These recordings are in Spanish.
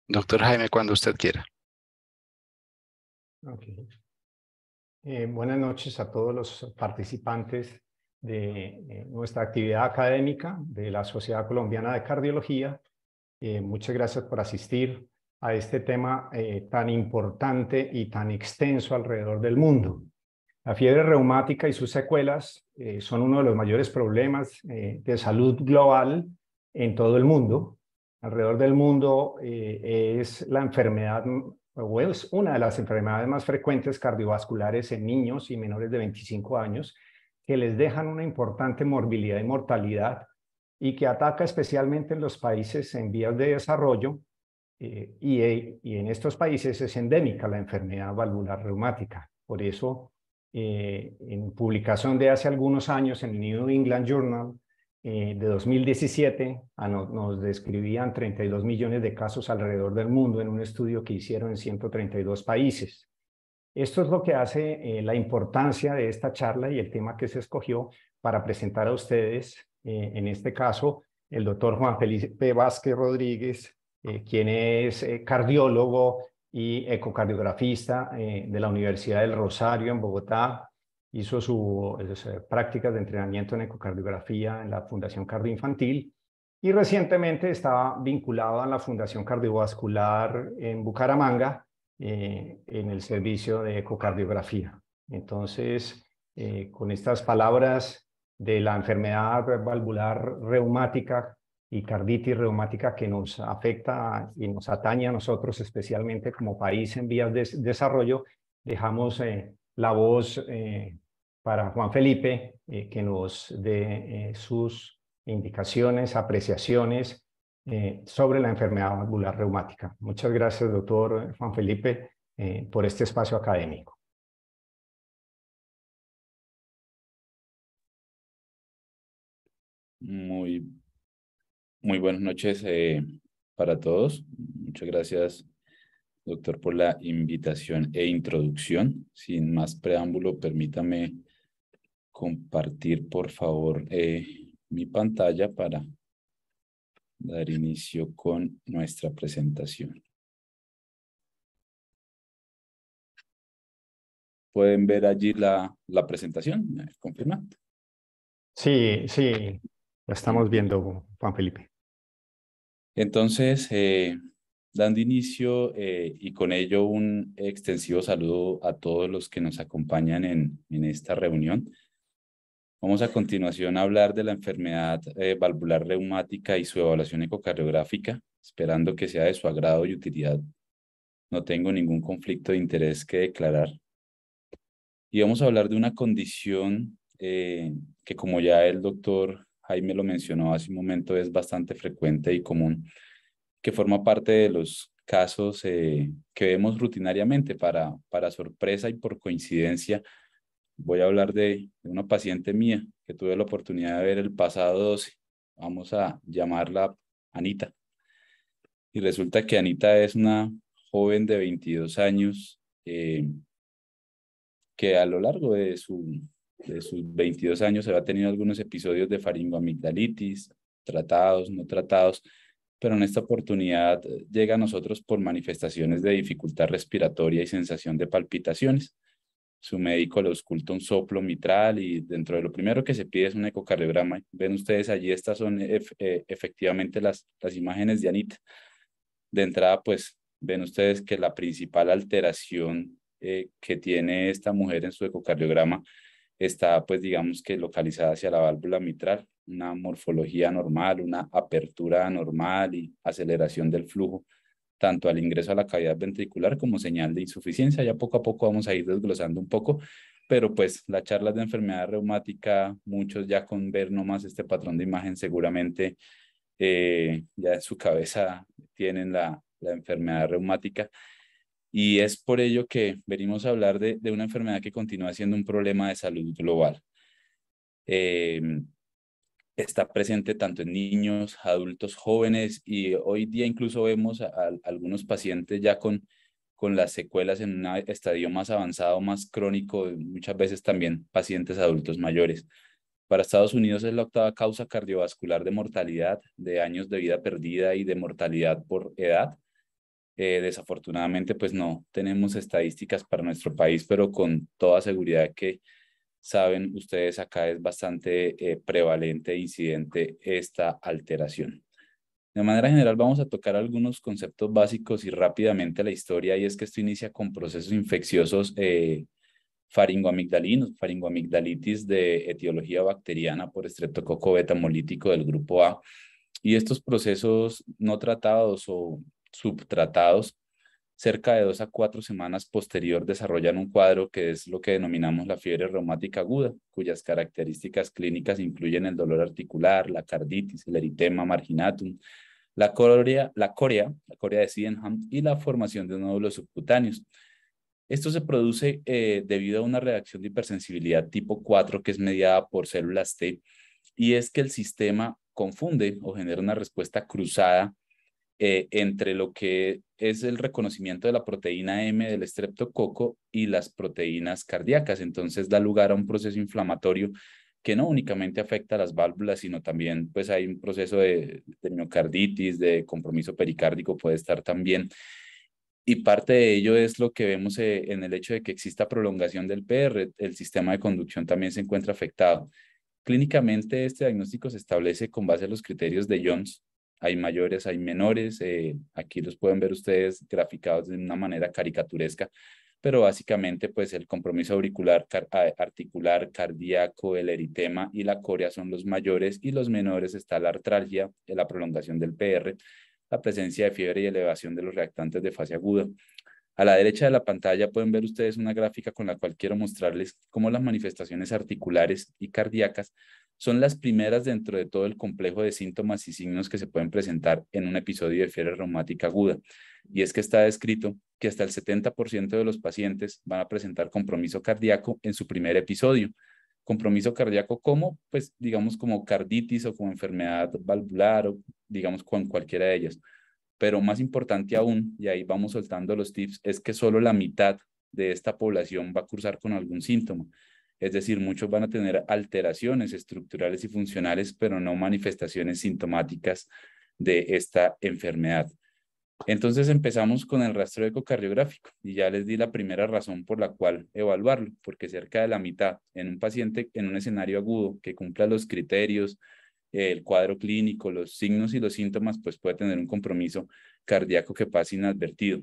Doctor Jaime, cuando usted quiera. Ok. Buenas noches a todos los participantes de nuestra actividad académica de la Sociedad Colombiana de Cardiología. Muchas gracias por asistir a este tema tan importante y tan extenso alrededor del mundo. La fiebre reumática y sus secuelas son uno de los mayores problemas de salud global en todo el mundo. Alrededor del mundo es la enfermedad, o es una de las enfermedades más frecuentes cardiovasculares en niños y menores de 25 años, que les dejan una importante morbilidad y mortalidad y que ataca especialmente en los países en vías de desarrollo, y en estos países es endémica la enfermedad valvular reumática. Por eso, en publicación de hace algunos años en el New England Journal de 2017, nos describían 32 millones de casos alrededor del mundo en un estudio que hicieron en 132 países. Esto es lo que hace la importancia de esta charla y el tema que se escogió para presentar a ustedes, en este caso, el doctor Juan Felipe Vázquez Rodríguez, quien es cardiólogo y ecocardiografista de la Universidad del Rosario en Bogotá. Hizo sus prácticas de entrenamiento en ecocardiografía en la Fundación Cardioinfantil y recientemente estaba vinculado a la Fundación Cardiovascular en Bucaramanga, en el servicio de ecocardiografía. Entonces, con estas palabras de la enfermedad valvular reumática y carditis reumática que nos afecta y nos atañe a nosotros, especialmente como país en vías de desarrollo, dejamos la voz para Juan Felipe, que nos dé sus indicaciones, apreciaciones sobre la enfermedad valvular reumática. Muchas gracias, doctor Juan Felipe, por este espacio académico. Muy, muy buenas noches para todos. Muchas gracias, doctor, por la invitación e introducción. Sin más preámbulo, permítame compartir, por favor, mi pantalla para dar inicio con nuestra presentación. ¿Pueden ver allí la presentación? ¿Me confirma? Sí, sí, la estamos viendo, Juan Felipe. Entonces, dando inicio y con ello un extensivo saludo a todos los que nos acompañan en esta reunión. Vamos a continuación a hablar de la enfermedad valvular reumática y su evaluación ecocardiográfica, esperando que sea de su agrado y utilidad. No tengo ningún conflicto de interés que declarar. Y vamos a hablar de una condición que, como ya el doctor Jaime lo mencionó hace un momento, es bastante frecuente y común, que forma parte de los casos que vemos rutinariamente. Para sorpresa y por coincidencia, voy a hablar de una paciente mía que tuve la oportunidad de ver el pasado 12. Vamos a llamarla Anita. Y resulta que Anita es una joven de 22 años que a lo largo de sus 22 años había tenido algunos episodios de faringoamigdalitis, tratados, no tratados, pero en esta oportunidad llega a nosotros por manifestaciones de dificultad respiratoria y sensación de palpitaciones. Su médico le ausculta un soplo mitral y dentro de lo primero que se pide es un ecocardiograma. Ven ustedes allí, estas son efectivamente las imágenes de Anita. De entrada, pues ven ustedes que la principal alteración que tiene esta mujer en su ecocardiograma está, pues digamos que localizada hacia la válvula mitral, una morfología normal, una apertura anormal y aceleración del flujo, tanto al ingreso a la cavidad ventricular como señal de insuficiencia. Ya poco a poco vamos a ir desglosando un poco, pero pues las charlas de enfermedad reumática, muchos ya con ver nomás este patrón de imagen seguramente ya en su cabeza tienen la enfermedad reumática. Y es por ello que venimos a hablar de una enfermedad que continúa siendo un problema de salud global. Eh, Está presente tanto en niños, adultos, jóvenes y hoy día incluso vemos a algunos pacientes ya con las secuelas en un estadio más avanzado, más crónico, muchas veces también pacientes adultos mayores. Para Estados Unidos es la octava causa cardiovascular de mortalidad, de años de vida perdida y de mortalidad por edad. Desafortunadamente, pues no tenemos estadísticas para nuestro país, pero con toda seguridad que saben ustedes acá es bastante prevalente e incidente esta alteración. De manera general vamos a tocar algunos conceptos básicos y rápidamente la historia, y es que esto inicia con procesos infecciosos faringoamigdalinos, faringoamigdalitis de etiología bacteriana por estreptococo betamolítico del grupo A, y estos procesos no tratados o subtratados cerca de 2 a 4 semanas posterior desarrollan un cuadro que es lo que denominamos la fiebre reumática aguda, cuyas características clínicas incluyen el dolor articular, la carditis, el eritema marginatum, la corea de Sydenham y la formación de nódulos subcutáneos. Esto se produce debido a una reacción de hipersensibilidad tipo 4 que es mediada por células T, y es que el sistema confunde o genera una respuesta cruzada entre lo que es el reconocimiento de la proteína M del estreptococo y las proteínas cardíacas. Entonces da lugar a un proceso inflamatorio que no únicamente afecta a las válvulas, sino también pues hay un proceso de miocarditis, de compromiso pericárdico puede estar también. Y parte de ello es lo que vemos en el hecho de que exista prolongación del PR, el sistema de conducción también se encuentra afectado. Clínicamente, este diagnóstico se establece con base a los criterios de Jones. Hay mayores, hay menores. Aquí los pueden ver ustedes graficados de una manera caricaturesca, pero básicamente pues el compromiso auricular, articular, cardíaco, el eritema y la corea son los mayores, y los menores está la artralgia, la prolongación del PR, la presencia de fiebre y elevación de los reactantes de fase aguda. A la derecha de la pantalla pueden ver ustedes una gráfica con la cual quiero mostrarles cómo las manifestaciones articulares y cardíacas son las primeras dentro de todo el complejo de síntomas y signos que se pueden presentar en un episodio de fiebre reumática aguda. Y es que está descrito que hasta el 70% de los pacientes van a presentar compromiso cardíaco en su primer episodio. Compromiso cardíaco como, pues, digamos, como carditis o como enfermedad valvular o, digamos, con cualquiera de ellas. Pero más importante aún, y ahí vamos soltando los tips, es que solo la mitad de esta población va a cursar con algún síntoma. Es decir, muchos van a tener alteraciones estructurales y funcionales, pero no manifestaciones sintomáticas de esta enfermedad. Entonces empezamos con el rastreo ecocardiográfico y ya les di la primera razón por la cual evaluarlo, porque cerca de la mitad en un paciente en un escenario agudo que cumpla los criterios, el cuadro clínico, los signos y los síntomas, pues puede tener un compromiso cardíaco que pasa inadvertido.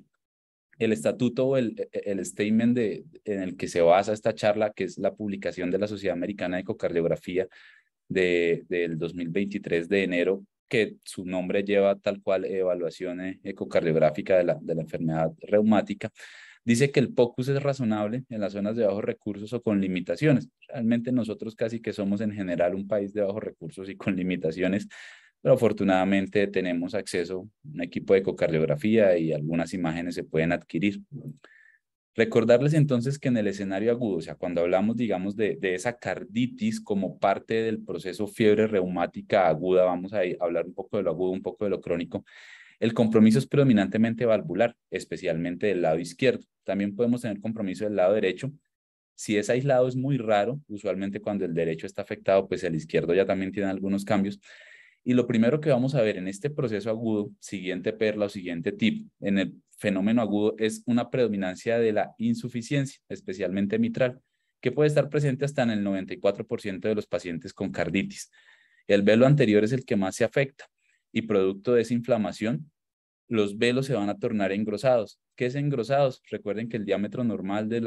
El estatuto o el statement en el que se basa esta charla, que es la publicación de la Sociedad Americana de Ecocardiografía del 2023 de enero, que su nombre lleva tal cual evaluación ecocardiográfica de la enfermedad reumática, dice que el POCUS es razonable en las zonas de bajos recursos o con limitaciones. Realmente nosotros casi que somos en general un país de bajos recursos y con limitaciones, pero afortunadamente tenemos acceso a un equipo de ecocardiografía y algunas imágenes se pueden adquirir. Recordarles entonces que en el escenario agudo, o sea, cuando hablamos, digamos, de esa carditis como parte del proceso fiebre reumática aguda, vamos a hablar un poco de lo agudo, un poco de lo crónico. El compromiso es predominantemente valvular, especialmente del lado izquierdo. También podemos tener compromiso del lado derecho. Si es aislado es muy raro, usualmente cuando el derecho está afectado, pues el izquierdo ya también tiene algunos cambios. Y lo primero que vamos a ver en este proceso agudo, siguiente perla o siguiente tip, en el fenómeno agudo es una predominancia de la insuficiencia, especialmente mitral, que puede estar presente hasta en el 94% de los pacientes con carditis. El velo anterior es el que más se afecta y producto de esa inflamación, los velos se van a tornar engrosados. ¿Qué es engrosados? Recuerden que el diámetro normal de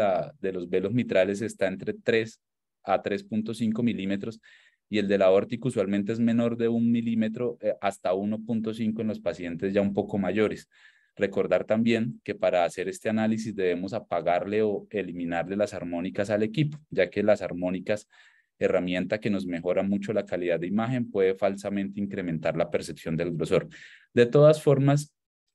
los velos mitrales está entre 3 a 3.5 milímetros y el de la aórtica usualmente es menor de 1 milímetro hasta 1.5 en los pacientes ya un poco mayores. Recordar también que para hacer este análisis debemos apagarle o eliminarle las armónicas al equipo, ya que las armónicas, herramienta que nos mejora mucho la calidad de imagen, puede falsamente incrementar la percepción del grosor. De todas formas,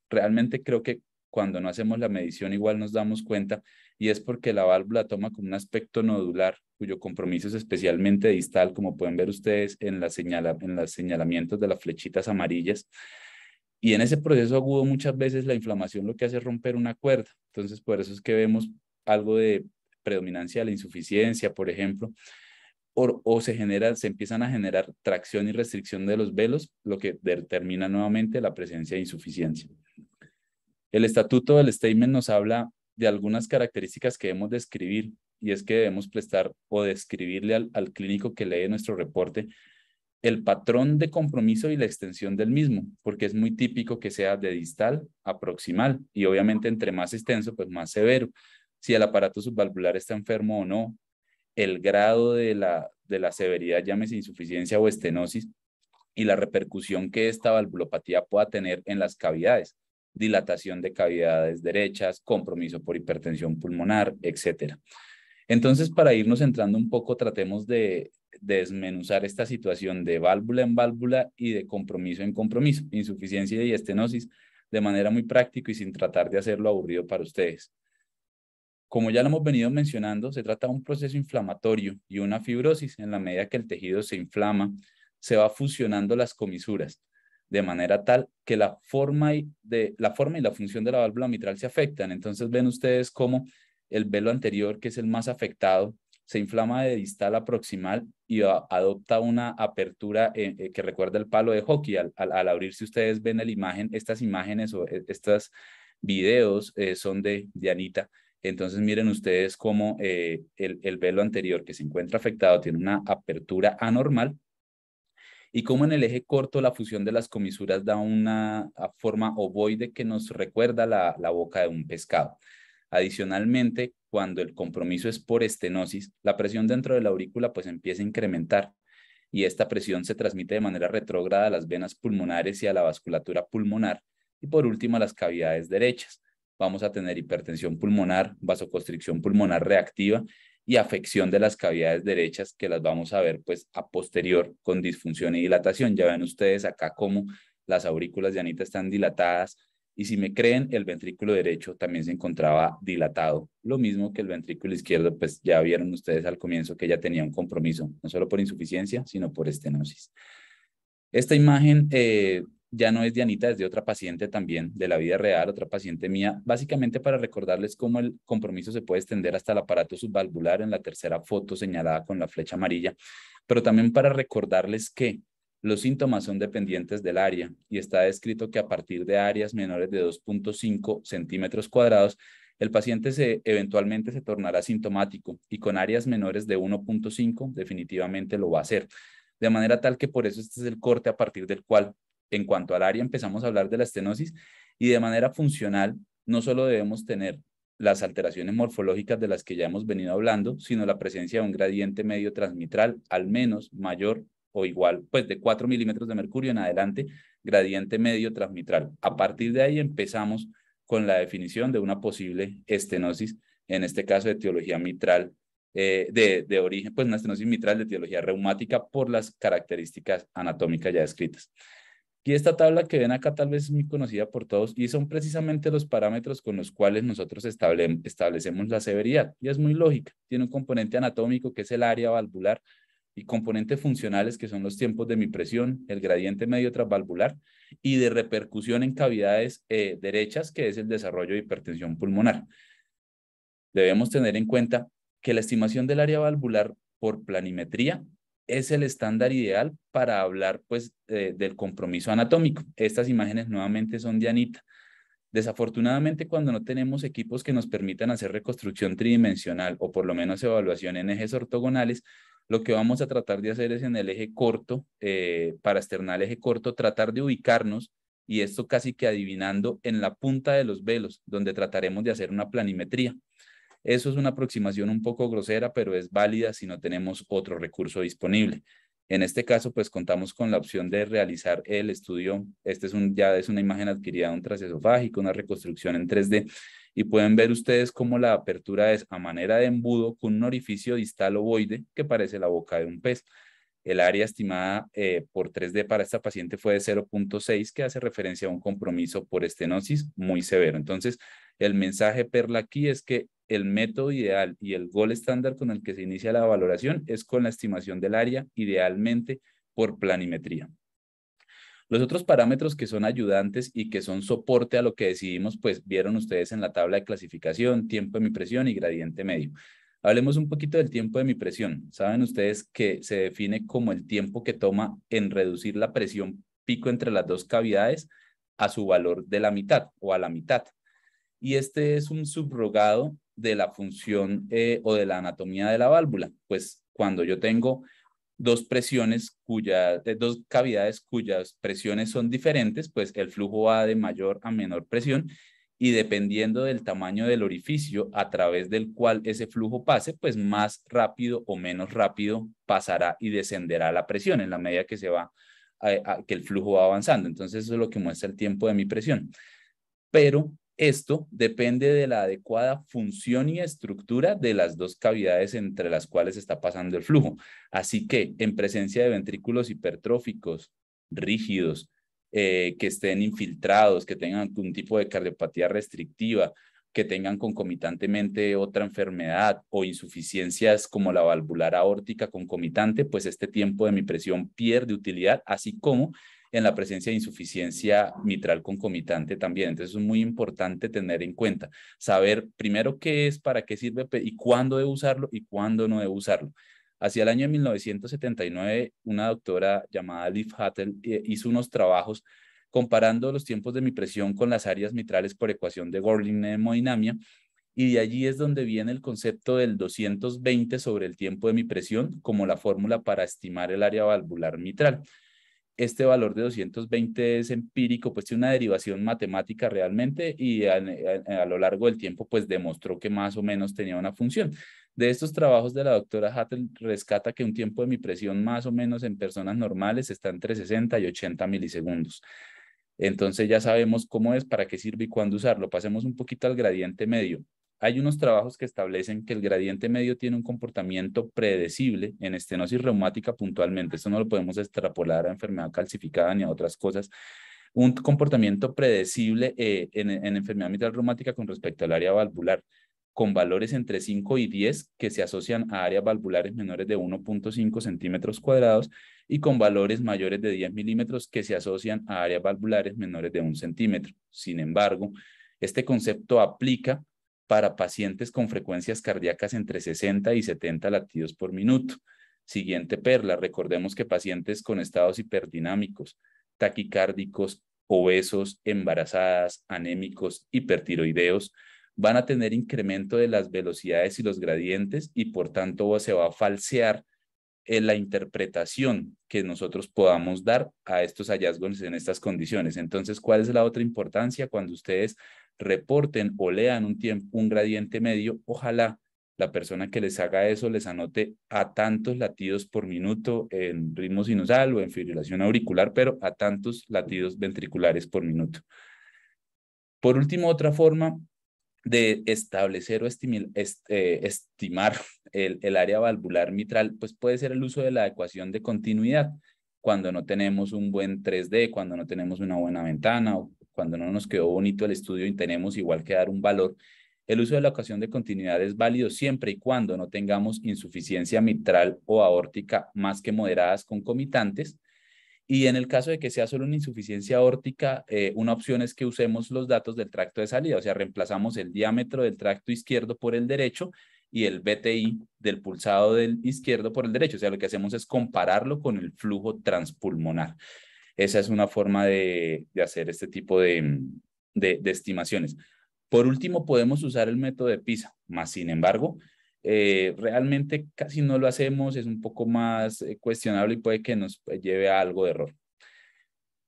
realmente creo que cuando no hacemos la medición igual nos damos cuenta, y es porque la válvula toma como un aspecto nodular, cuyo compromiso es especialmente distal, como pueden ver ustedes en los señalamientos de las flechitas amarillas. Y en ese proceso agudo muchas veces la inflamación lo que hace es romper una cuerda. Entonces por eso es que vemos algo de predominancia de la insuficiencia, por ejemplo, o se empiezan a generar tracción y restricción de los velos, lo que determina nuevamente la presencia de insuficiencia. El estatuto del statement nos habla de algunas características que debemos describir, y es que debemos prestar o describirle al clínico que lee nuestro reporte el patrón de compromiso y la extensión del mismo, porque es muy típico que sea de distal a proximal, y obviamente entre más extenso, pues más severo. Si el aparato subvalvular está enfermo o no, el grado de la severidad, llámese insuficiencia o estenosis, y la repercusión que esta valvulopatía pueda tener en las cavidades, dilatación de cavidades derechas, compromiso por hipertensión pulmonar, etcétera. Entonces, para irnos entrando un poco, tratemos de desmenuzar esta situación de válvula en válvula y de compromiso en compromiso, insuficiencia y estenosis, de manera muy práctica y sin tratar de hacerlo aburrido para ustedes. Como ya lo hemos venido mencionando, se trata de un proceso inflamatorio y una fibrosis. En la medida que el tejido se inflama, se va fusionando las comisuras, de manera tal que la forma y la función de la válvula mitral se afectan. Entonces ven ustedes cómo el velo anterior, que es el más afectado, se inflama de distal a proximal y adopta una apertura que recuerda el palo de hockey. Al abrirse, ustedes ven la imagen, estas imágenes o estos videos son de Anita. Entonces miren ustedes cómo el velo anterior que se encuentra afectado tiene una apertura anormal y cómo en el eje corto la fusión de las comisuras da una forma ovoide que nos recuerda la boca de un pescado. Adicionalmente, cuando el compromiso es por estenosis, la presión dentro de la aurícula pues empieza a incrementar y esta presión se transmite de manera retrógrada a las venas pulmonares y a la vasculatura pulmonar y por último a las cavidades derechas. Vamos a tener hipertensión pulmonar, vasoconstricción pulmonar reactiva y afección de las cavidades derechas que las vamos a ver pues a posterior con disfunción y dilatación. Ya ven ustedes acá cómo las aurículas de Anita están dilatadas y si me creen, el ventrículo derecho también se encontraba dilatado. Lo mismo que el ventrículo izquierdo, pues ya vieron ustedes al comienzo que ella tenía un compromiso, no solo por insuficiencia, sino por estenosis. Esta imagen ya no es de Anita, es de otra paciente también, de la vida real, otra paciente mía, básicamente para recordarles cómo el compromiso se puede extender hasta el aparato subvalvular en la tercera foto señalada con la flecha amarilla, pero también para recordarles que los síntomas son dependientes del área y está descrito que a partir de áreas menores de 2.5 centímetros cuadrados, el paciente eventualmente se tornará sintomático y con áreas menores de 1.5 definitivamente lo va a hacer. De manera tal que por eso este es el corte a partir del cual, en cuanto al área, empezamos a hablar de la estenosis y de manera funcional, no solo debemos tener las alteraciones morfológicas de las que ya hemos venido hablando, sino la presencia de un gradiente medio transmitral al menos mayor o igual, pues de 4 milímetros de mercurio en adelante, gradiente medio transmitral. A partir de ahí empezamos con la definición de una posible estenosis, en este caso de etiología mitral, de origen, pues una estenosis mitral de etiología reumática por las características anatómicas ya descritas. Y esta tabla que ven acá tal vez es muy conocida por todos y son precisamente los parámetros con los cuales nosotros establecemos la severidad. Y es muy lógica. Tiene un componente anatómico que es el área valvular y componentes funcionales que son los tiempos de mi presión, el gradiente medio transvalvular y de repercusión en cavidades derechas que es el desarrollo de hipertensión pulmonar. Debemos tener en cuenta que la estimación del área valvular por planimetría es el estándar ideal para hablar pues del compromiso anatómico. Estas imágenes nuevamente son de Anita. Desafortunadamente, cuando no tenemos equipos que nos permitan hacer reconstrucción tridimensional o por lo menos evaluación en ejes ortogonales, lo que vamos a tratar de hacer es en el eje corto, para externar eje corto, tratar de ubicarnos y esto casi que adivinando en la punta de los velos, donde trataremos de hacer una planimetría. Eso es una aproximación un poco grosera, pero es válida si no tenemos otro recurso disponible. En este caso, pues contamos con la opción de realizar el estudio. Este ya es una imagen adquirida de un transesofágico, una reconstrucción en 3D. Y pueden ver ustedes cómo la apertura es a manera de embudo con un orificio distal ovoide que parece la boca de un pez. El área estimada por 3D para esta paciente fue de 0.6, que hace referencia a un compromiso por estenosis muy severo. Entonces, el mensaje perla aquí es que el método ideal y el gold estándar con el que se inicia la valoración es con la estimación del área, idealmente por planimetría. Los otros parámetros que son ayudantes y que son soporte a lo que decidimos, pues vieron ustedes en la tabla de clasificación, tiempo de mi presión y gradiente medio. Hablemos un poquito del tiempo de mi presión. Saben ustedes que se define como el tiempo que toma en reducir la presión pico entre las dos cavidades a su valor de la mitad o a la mitad. y este es un subrogado de la función o de la anatomía de la válvula. Pues cuando yo tengo dos cavidades cuyas presiones son diferentes, pues el flujo va de mayor a menor presión y dependiendo del tamaño del orificio a través del cual ese flujo pase, pues más rápido o menos rápido pasará y descenderá la presión en la medida que que el flujo va avanzando. Entonces eso es lo que muestra el tiempo de mi presión. Pero esto depende de la adecuada función y estructura de las dos cavidades entre las cuales está pasando el flujo. Así que en presencia de ventrículos hipertróficos, rígidos, que estén infiltrados, que tengan algún tipo de cardiopatía restrictiva, que tengan concomitantemente otra enfermedad o insuficiencias como la valvular aórtica concomitante, pues este tiempo de mi presión pierde utilidad, así como en la presencia de insuficiencia mitral concomitante también. Entonces es muy importante tener en cuenta, saber primero qué es, para qué sirve y cuándo debo usarlo y cuándo no debo usarlo. Hacia el año 1979, una doctora llamada Liv Hattel hizo unos trabajos comparando los tiempos de mi presión con las áreas mitrales por ecuación de Gorlin-hemodinamia, y de allí es donde viene el concepto del 220 sobre el tiempo de mi presión como la fórmula para estimar el área valvular mitral. Este valor de 220 es empírico, pues tiene una derivación matemática realmente y a lo largo del tiempo pues demostró que más o menos tenía una función. De estos trabajos de la doctora Hattel rescata que un tiempo de mi presión más o menos en personas normales está entre 60 y 80 milisegundos. Entonces ya sabemos cómo es, para qué sirve y cuándo usarlo. Pasemos un poquito al gradiente medio. Hay unos trabajos que establecen que el gradiente medio tiene un comportamiento predecible en estenosis reumática puntualmente. Esto no lo podemos extrapolar a enfermedad calcificada ni a otras cosas. Un comportamiento predecible en enfermedad mitral reumática con respecto al área valvular, con valores entre 5 y 10 que se asocian a áreas valvulares menores de 1.5 centímetros cuadrados y con valores mayores de 10 milímetros que se asocian a áreas valvulares menores de 1 centímetro. Sin embargo, este concepto aplica para pacientes con frecuencias cardíacas entre 60 y 70 latidos por minuto. Siguiente perla, recordemos que pacientes con estados hiperdinámicos, taquicárdicos, obesos, embarazadas, anémicos, hipertiroideos, van a tener incremento de las velocidades y los gradientes y por tanto se va a falsear la interpretación que nosotros podamos dar a estos hallazgos en estas condiciones. Entonces, ¿cuál es la otra importancia? Cuando ustedes reporten o lean un gradiente medio, ojalá la persona que les haga eso les anote a tantos latidos por minuto en ritmo sinusal o en fibrilación auricular, pero a tantos latidos ventriculares por minuto. Por último, otra forma de establecer o estimar el área valvular mitral, pues puede ser el uso de la ecuación de continuidad. Cuando no tenemos un buen 3D, cuando no tenemos una buena ventana o cuando no nos quedó bonito el estudio y tenemos igual que dar un valor, el uso de la ecuación de continuidad es válido siempre y cuando no tengamos insuficiencia mitral o aórtica más que moderadas concomitantes. Y en el caso de que sea solo una insuficiencia aórtica, una opción es que usemos los datos del tracto de salida, o sea, reemplazamos el diámetro del tracto izquierdo por el derecho y el BTI del pulsado del izquierdo por el derecho. O sea, lo que hacemos es compararlo con el flujo transpulmonar. Esa es una forma de hacer este tipo de estimaciones. Por último, podemos usar el método de PISA, más sin embargo, realmente casi no lo hacemos, es un poco más cuestionable y puede que nos lleve a algo de error.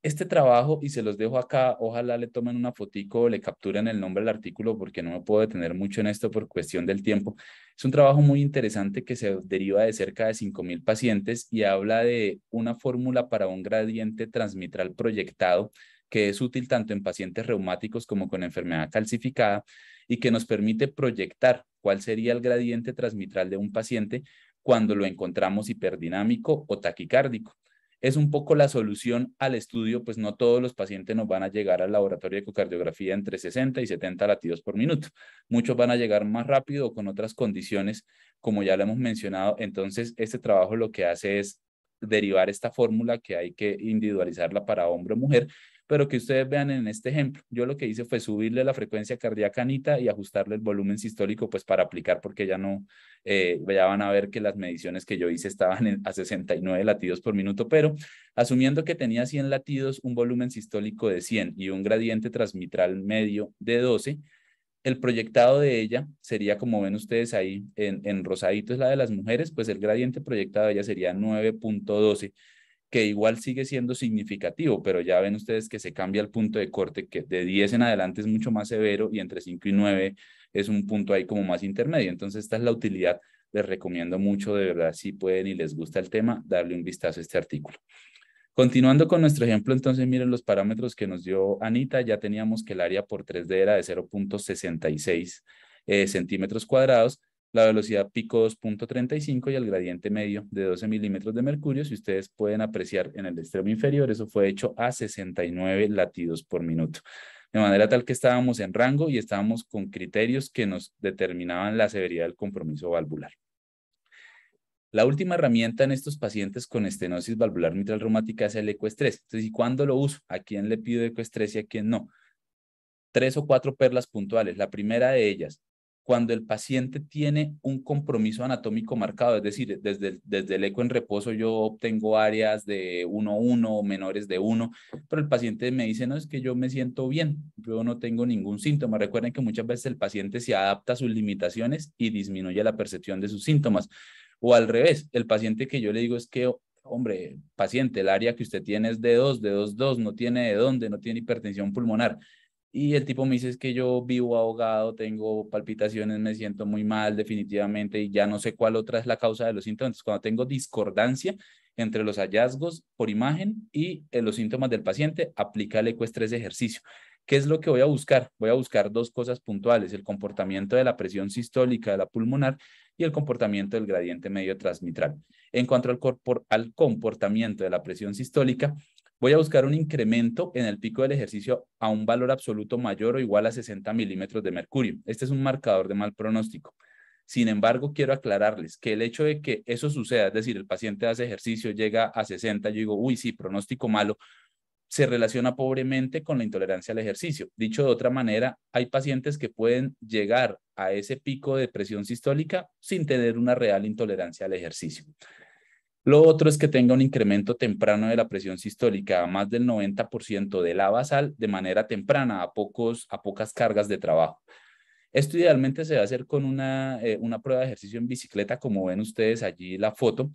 Este trabajo, y se los dejo acá, ojalá le tomen una fotico o le capturen el nombre del artículo porque no me puedo detener mucho en esto por cuestión del tiempo. Es un trabajo muy interesante que se deriva de cerca de 5.000 pacientes y habla de una fórmula para un gradiente transmitral proyectado que es útil tanto en pacientes reumáticos como con enfermedad calcificada y que nos permite proyectar cuál sería el gradiente transmitral de un paciente cuando lo encontramos hiperdinámico o taquicárdico. Es un poco la solución al estudio, pues no todos los pacientes nos van a llegar al laboratorio de ecocardiografía entre 60 y 70 latidos por minuto. Muchos van a llegar más rápido o con otras condiciones, como ya lo hemos mencionado. Entonces, este trabajo lo que hace es derivar esta fórmula que hay que individualizarla para hombre o mujer, pero que ustedes vean en este ejemplo. Yo lo que hice fue subirle la frecuencia cardíaca a Anita y ajustarle el volumen sistólico pues para aplicar, porque ya no, ya van a ver que las mediciones que yo hice estaban a 69 latidos por minuto, pero asumiendo que tenía 100 latidos, un volumen sistólico de 100 y un gradiente transmitral medio de 12, el proyectado de ella sería, como ven ustedes ahí, en rosadito es la de las mujeres, pues el gradiente proyectado de ella sería 9.12, que igual sigue siendo significativo, pero ya ven ustedes que se cambia el punto de corte, que de 10 en adelante es mucho más severo y entre 5 y 9 es un punto ahí como más intermedio. Entonces esta es la utilidad. Les recomiendo mucho, de verdad, si pueden y les gusta el tema, darle un vistazo a este artículo. Continuando con nuestro ejemplo, entonces miren los parámetros que nos dio Anita. Ya teníamos que el área por 3D era de 0.66 centímetros cuadrados, la velocidad pico 2.35 y el gradiente medio de 12 milímetros de mercurio. Si ustedes pueden apreciar en el extremo inferior, eso fue hecho a 69 latidos por minuto. De manera tal que estábamos en rango y estábamos con criterios que nos determinaban la severidad del compromiso valvular. La última herramienta en estos pacientes con estenosis valvular mitral reumática es el ecoestrés. Entonces, ¿y cuándo lo uso? ¿A quién le pido ecoestrés y a quién no? 3 o 4 perlas puntuales. La primera de ellas, cuando el paciente tiene un compromiso anatómico marcado, es decir, desde el eco en reposo yo obtengo áreas de 1,1 o menores de 1, pero el paciente me dice, no, es que yo me siento bien, yo no tengo ningún síntoma. Recuerden que muchas veces el paciente se adapta a sus limitaciones y disminuye la percepción de sus síntomas. O al revés, el paciente que yo le digo es que, hombre, paciente, el área que usted tiene es de 2, no tiene de dónde, no tiene hipertensión pulmonar. Y el tipo me dice es que yo vivo ahogado, tengo palpitaciones, me siento muy mal definitivamente y ya no sé cuál otra es la causa de los síntomas. Entonces, cuando tengo discordancia entre los hallazgos por imagen y los síntomas del paciente, aplica el ecoestrés de ejercicio. ¿Qué es lo que voy a buscar? Voy a buscar dos cosas puntuales, el comportamiento de la presión sistólica de la pulmonar y el comportamiento del gradiente medio transmitral. En cuanto al comportamiento de la presión sistólica, voy a buscar un incremento en el pico del ejercicio a un valor absoluto mayor o igual a 60 milímetros de mercurio. Este es un marcador de mal pronóstico. Sin embargo, quiero aclararles que el hecho de que eso suceda, es decir, el paciente hace ejercicio, llega a 60, yo digo, uy, sí, pronóstico malo, se relaciona pobremente con la intolerancia al ejercicio. Dicho de otra manera, hay pacientes que pueden llegar a ese pico de presión sistólica sin tener una real intolerancia al ejercicio. Lo otro es que tenga un incremento temprano de la presión sistólica a más del 90% de la basal de manera temprana, a pocas cargas de trabajo. Esto idealmente se va a hacer con una prueba de ejercicio en bicicleta, como ven ustedes allí la foto.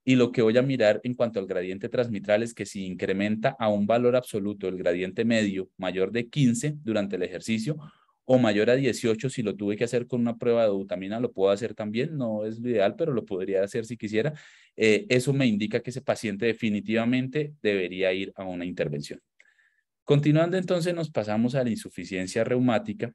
Y lo que voy a mirar en cuanto al gradiente transmitral es que si incrementa a un valor absoluto el gradiente medio mayor de 15 durante el ejercicio o mayor a 18, si lo tuve que hacer con una prueba de dobutamina, lo puedo hacer también, no es lo ideal, pero lo podría hacer si quisiera. Eso me indica que ese paciente definitivamente debería ir a una intervención. Continuando entonces nos pasamos a la insuficiencia reumática.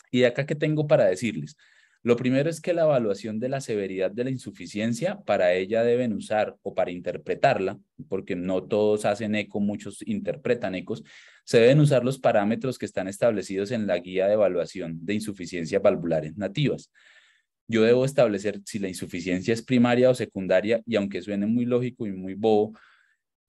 Y de acá que tengo para decirles. Lo primero es que la evaluación de la severidad de la insuficiencia, para ella deben usar o para interpretarla, porque no todos hacen eco, muchos interpretan ecos, se deben usar los parámetros que están establecidos en la guía de evaluación de insuficiencias valvulares nativas. Yo debo establecer si la insuficiencia es primaria o secundaria y aunque suene muy lógico y muy bobo,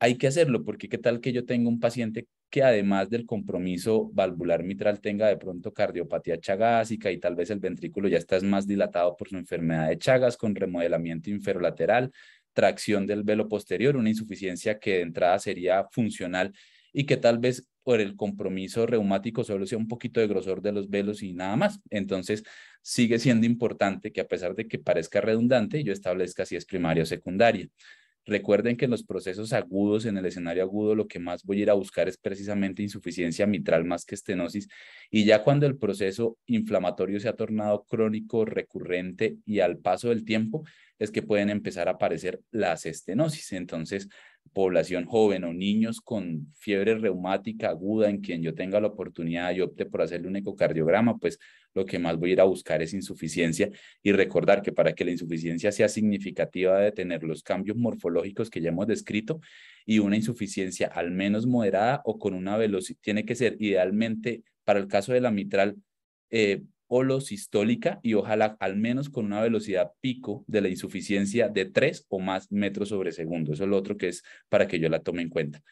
hay que hacerlo porque qué tal que yo tenga un paciente que además del compromiso valvular mitral tenga de pronto cardiopatía chagásica y tal vez el ventrículo ya está más dilatado por su enfermedad de Chagas con remodelamiento inferolateral, tracción del velo posterior, una insuficiencia que de entrada sería funcional y que tal vez por el compromiso reumático solo sea un poquito de grosor de los velos y nada más. Entonces, sigue siendo importante que a pesar de que parezca redundante, yo establezca si es primaria o secundaria. Recuerden que en los procesos agudos, en el escenario agudo, lo que más voy a ir a buscar es precisamente insuficiencia mitral más que estenosis. Y ya cuando el proceso inflamatorio se ha tornado crónico, recurrente y al paso del tiempo, es que pueden empezar a aparecer las estenosis. Entonces, población joven o niños con fiebre reumática aguda en quien yo tenga la oportunidad y opte por hacerle un ecocardiograma, pues lo que más voy a ir a buscar es insuficiencia y recordar que para que la insuficiencia sea significativa debe tener los cambios morfológicos que ya hemos descrito y una insuficiencia al menos moderada o con una velocidad, tiene que ser idealmente para el caso de la mitral holosistólica y ojalá al menos con una velocidad pico de la insuficiencia de 3 o más metros sobre segundo. Eso es lo otro que es para que yo la tome en cuenta.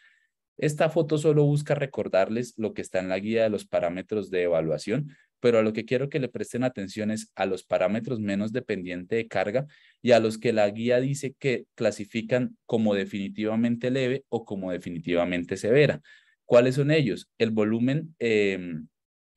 Esta foto solo busca recordarles lo que está en la guía de los parámetros de evaluación, pero a lo que quiero que le presten atención es a los parámetros menos dependiente de carga y a los que la guía dice que clasifican como definitivamente leve o como definitivamente severa. ¿Cuáles son ellos? El volumen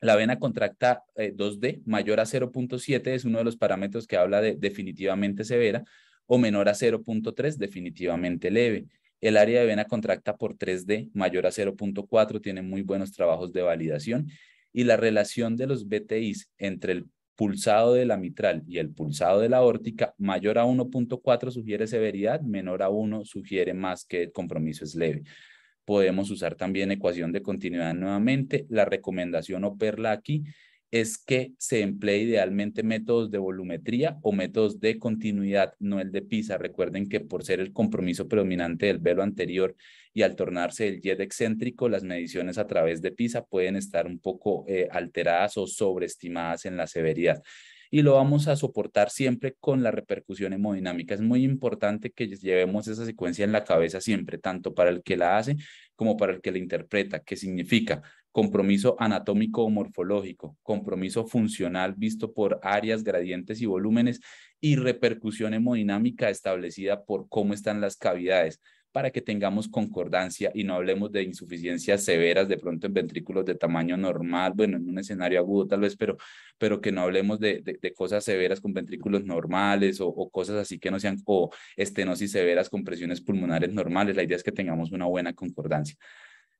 La vena contracta 2D mayor a 0.7 es uno de los parámetros que habla de definitivamente severa, o menor a 0.3 definitivamente leve. El área de vena contracta por 3D mayor a 0.4 tiene muy buenos trabajos de validación, y la relación de los BTIs entre el pulsado de la mitral y el pulsado de la aórtica mayor a 1.4 sugiere severidad, menor a 1 sugiere más que el compromiso es leve. Podemos usar también ecuación de continuidad nuevamente. La recomendación o perla aquí es que se emplee idealmente métodos de volumetría o métodos de continuidad, no el de PISA. Recuerden que por ser el compromiso predominante del velo anterior y al tornarse el jet excéntrico, las mediciones a través de PISA pueden estar un poco alteradas o sobreestimadas en la severidad. Y lo vamos a soportar siempre con la repercusión hemodinámica. Es muy importante que llevemos esa secuencia en la cabeza siempre, tanto para el que la hace como para el que la interpreta, que significa compromiso anatómico o morfológico, compromiso funcional visto por áreas, gradientes y volúmenes, y repercusión hemodinámica establecida por cómo están las cavidades, para que tengamos concordancia y no hablemos de insuficiencias severas de pronto en ventrículos de tamaño normal, bueno, en un escenario agudo tal vez, pero que no hablemos de cosas severas con ventrículos normales o cosas así que no sean, o estenosis severas con presiones pulmonares normales. La idea es que tengamos una buena concordancia.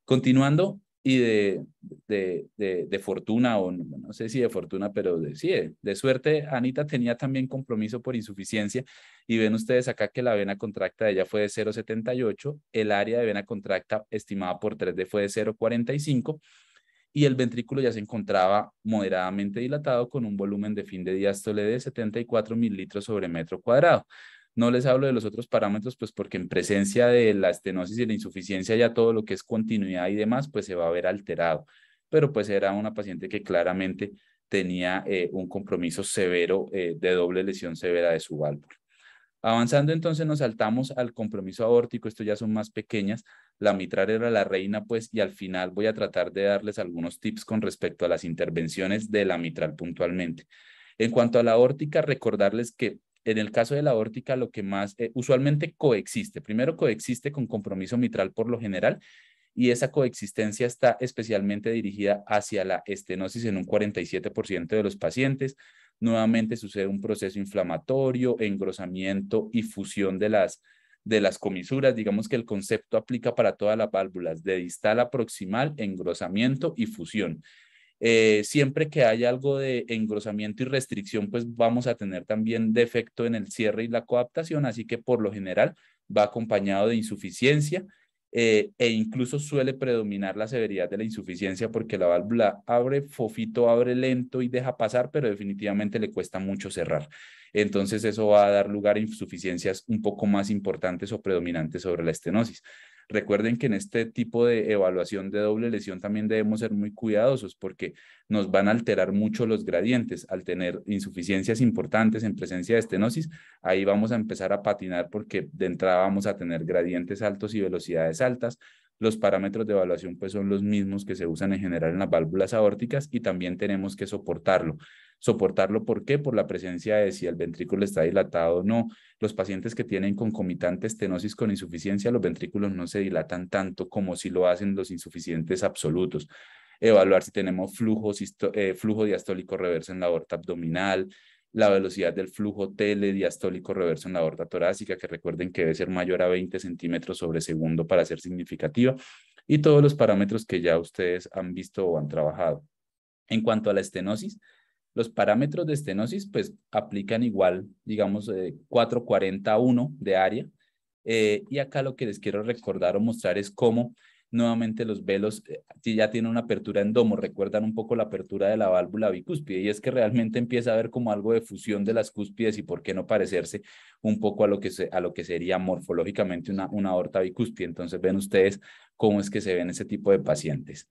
Continuando, y de fortuna, o no sé si de fortuna, pero sí, de suerte, Anita tenía también compromiso por insuficiencia, y ven ustedes acá que la vena contracta de ella fue de 0.78, el área de vena contracta estimada por 3D fue de 0.45, y el ventrículo ya se encontraba moderadamente dilatado con un volumen de fin de diástole de 74 mililitros sobre metro cuadrado. No les hablo de los otros parámetros, pues porque en presencia de la estenosis y la insuficiencia ya todo lo que es continuidad y demás, pues se va a ver alterado. Pero pues era una paciente que claramente tenía un compromiso severo de doble lesión severa de su válvula. Avanzando entonces nos saltamos al compromiso aórtico, esto ya son más pequeñas, la mitral era la reina pues, y al final voy a tratar de darles algunos tips con respecto a las intervenciones de la mitral puntualmente. En cuanto a la aórtica, recordarles que en el caso de la aórtica lo que más usualmente coexiste, primero coexiste con compromiso mitral por lo general, y esa coexistencia está especialmente dirigida hacia la estenosis en un 47% de los pacientes. Nuevamente sucede un proceso inflamatorio, engrosamiento y fusión de las comisuras. Digamos que el concepto aplica para todas las válvulas, de distal a proximal, engrosamiento y fusión. Siempre que haya algo de engrosamiento y restricción, pues vamos a tener también defecto en el cierre y la coaptación, así que por lo general va acompañado de insuficiencia, e incluso suele predominar la severidad de la insuficiencia porque la válvula abre, fofito abre lento y deja pasar, pero definitivamente le cuesta mucho cerrar. Entonces eso va a dar lugar a insuficiencias un poco más importantes o predominantes sobre la estenosis. Recuerden que en este tipo de evaluación de doble lesión también debemos ser muy cuidadosos porque nos van a alterar mucho los gradientes. Al tener insuficiencias importantes en presencia de estenosis, ahí vamos a empezar a patinar porque de entrada vamos a tener gradientes altos y velocidades altas. Los parámetros de evaluación pues son los mismos que se usan en general en las válvulas aórticas, y también tenemos que soportarlo. ¿Soportarlo por qué? Por la presencia de si el ventrículo está dilatado o no. Los pacientes que tienen concomitante estenosis con insuficiencia, los ventrículos no se dilatan tanto como si lo hacen los insuficientes absolutos. Evaluar si tenemos flujo diastólico reverso en la aorta abdominal, la velocidad del flujo telediastólico reverso en la aorta torácica, que recuerden que debe ser mayor a 20 centímetros sobre segundo para ser significativa, y todos los parámetros que ya ustedes han visto o han trabajado. En cuanto a la estenosis, los parámetros de estenosis pues aplican igual, digamos, 440-1 de área. Y acá lo que les quiero recordar o mostrar es cómo nuevamente los velos ya tienen una apertura en domo, recuerdan un poco la apertura de la válvula bicúspide, y es que realmente empieza a haber como algo de fusión de las cúspides, y por qué no parecerse un poco a lo que sería morfológicamente una aorta bicúspide. Entonces ven ustedes cómo es que se ven ese tipo de pacientes.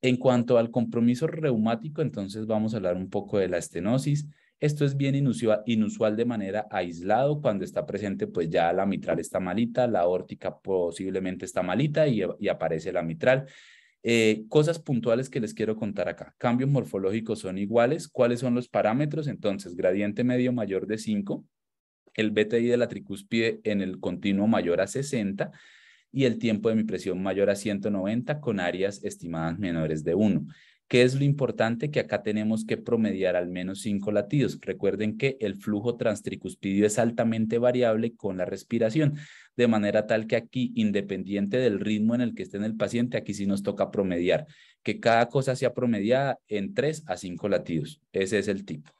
En cuanto al compromiso reumático, entonces vamos a hablar un poco de la estenosis. Esto es bien inusual de manera aislado cuando está presente, pues ya la mitral está malita, la aórtica posiblemente está malita y aparece la mitral. Cosas puntuales que les quiero contar acá. Cambios morfológicos son iguales. ¿Cuáles son los parámetros? Entonces, gradiente medio mayor de 5, el BTI de la tricúspide en el continuo mayor a 60, y el tiempo de mi presión mayor a 190 con áreas estimadas menores de 1. ¿Qué es lo importante? Que acá tenemos que promediar al menos 5 latidos. Recuerden que el flujo transtricuspidio es altamente variable con la respiración, de manera tal que aquí, independiente del ritmo en el que esté en el paciente, aquí sí nos toca promediar, que cada cosa sea promediada en 3 a 5 latidos. Ese es el tipo.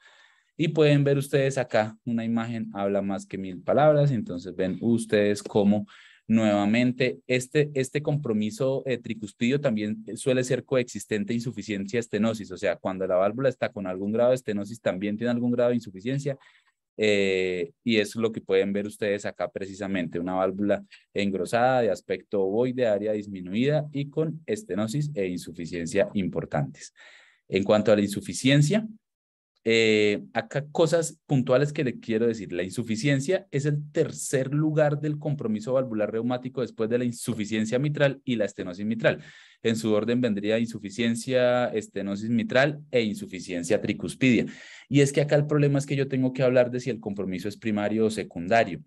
Y pueden ver ustedes acá, una imagen habla más que 1000 palabras, entonces ven ustedes cómo nuevamente este compromiso tricuspidio también suele ser coexistente insuficiencia estenosis, o sea, cuando la válvula está con algún grado de estenosis también tiene algún grado de insuficiencia, y eso es lo que pueden ver ustedes acá precisamente, una válvula engrosada de aspecto ovoide, área disminuida y con estenosis e insuficiencia importantes. En cuanto a la insuficiencia, acá cosas puntuales que le quiero decir. La insuficiencia es el tercer lugar del compromiso valvular reumático después de la insuficiencia mitral y la estenosis mitral. En su orden vendría insuficiencia, estenosis mitral e insuficiencia tricuspidia. Y es que acá el problema es que yo tengo que hablar de si el compromiso es primario o secundario.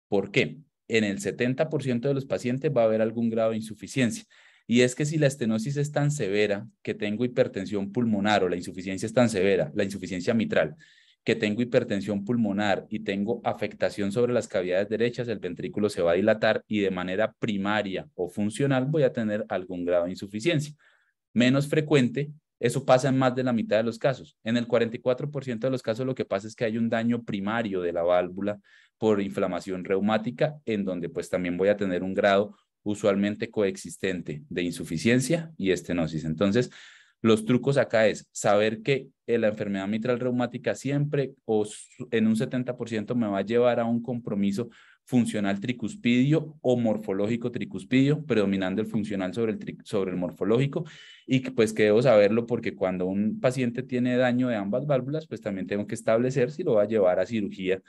¿Por qué? En el 70% de los pacientes va a haber algún grado de insuficiencia. Y es que si la estenosis es tan severa que tengo hipertensión pulmonar o la insuficiencia es tan severa, la insuficiencia mitral, que tengo hipertensión pulmonar y tengo afectación sobre las cavidades derechas, el ventrículo se va a dilatar y de manera primaria o funcional voy a tener algún grado de insuficiencia. Menos frecuente, eso pasa en más de la mitad de los casos. En el 44% de los casos lo que pasa es que hay un daño primario de la válvula por inflamación reumática, en donde pues también voy a tener un grado usualmente coexistente de insuficiencia y estenosis. Entonces, los trucos acá es saber que la enfermedad mitral reumática siempre o en un 70% me va a llevar a un compromiso funcional tricuspidio o morfológico tricuspidio, predominando el funcional sobre el morfológico, y que pues que debo saberlo porque cuando un paciente tiene daño de ambas válvulas, pues también tengo que establecer si lo va a llevar a cirugía